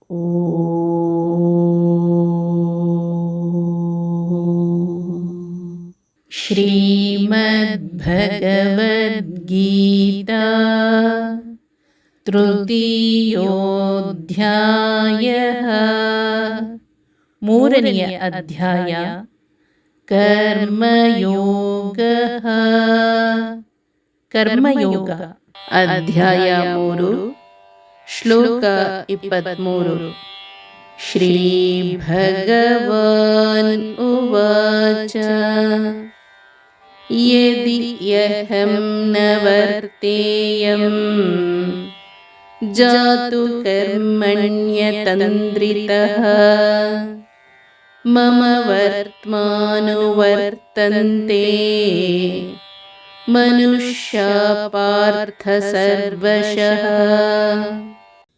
ಶ್ರೀಮದ್ಭಗವದ್ಗೀತಾ ತೃತೀಯೋಧ್ಯಾಯಃ ಮೂರನೆಯ ಅಧ್ಯಾಯ ಕರ್ಮಯೋಗಃ. ಕರ್ಮಯೋಗ ಅಧ್ಯಾಯ 3 ಶ್ಲೋಕ 23. ಶ್ರೀ ಭಗವಾನ್ ಉವಾಚ ಯದಿ ಯಹಂ ನ ವರ್ತೇಯಂ ಜಾತು ಕರ್ಮಣ್ಯತಂದ್ರಿತಃ ಮಮ ವರ್ತ್ಮಾನುವರ್ತಂತೆ ಮನುಷ್ಯ ಪಾರ್ಥ ಸರ್ವಶಃ.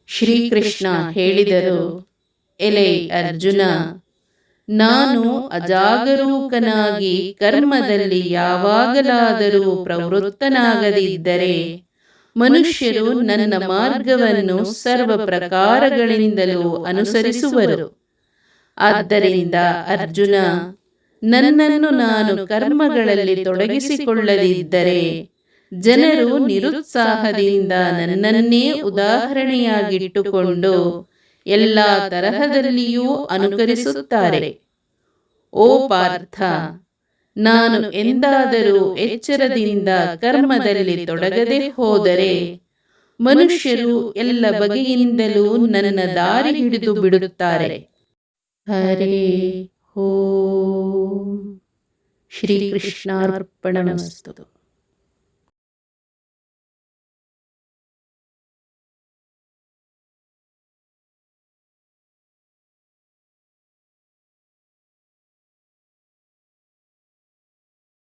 ಶ್ರೀಕೃಷ್ಣ ಹೇಳಿದರು, ಎಲೆ ಅರ್ಜುನ, ನಾನು ಅಜಾಗರೂಕನಾಗಿ ಕರ್ಮದಲ್ಲಿ ಯಾವಾಗಲಾದರೂ ಪ್ರವೃತ್ತನಾಗದಿದ್ದರೆ ಮನುಷ್ಯರು ನನ್ನ ಮಾರ್ಗವನ್ನು ಸರ್ವ ಪ್ರಕಾರಗಳಿಂದಲೂ ಅನುಸರಿಸುವರು. ಆದ್ದರಿಂದ ಅರ್ಜುನ, ನನ್ನನ್ನು ನಾನು ಕರ್ಮಗಳಲ್ಲಿ ತೊಡಗಿಸಿಕೊಳ್ಳದಿದ್ದರೆ ಜನರು ನಿರುತ್ಸಾಹದಿಂದ ನನ್ನನ್ನೇ ಉದಾಹರಣೆಯಾಗಿಟ್ಟುಕೊಂಡು ಎಲ್ಲ ತರಹದಲ್ಲಿಯೂ ಅನುಕರಿಸುತ್ತಾರೆ. ಓ ಪಾರ್ಥ, ನಾನು ಎಂದಾದರೂ ಎಚ್ಚರದಿಂದ ಕರ್ಮದಲ್ಲಿ ತೊಡಗದೆ ಹೋದರೆ ಮನುಷ್ಯರು ಎಲ್ಲ ಬಗೆಯಿಂದಲೂ ನನ್ನ ದಾರಿ ಹಿಡಿದು ಬಿಡುತ್ತಾರೆ. ಹರೇ ಓಂ. ಶ್ರೀಕೃಷ್ಣಾರ್ಪಣಮಸ್ತು.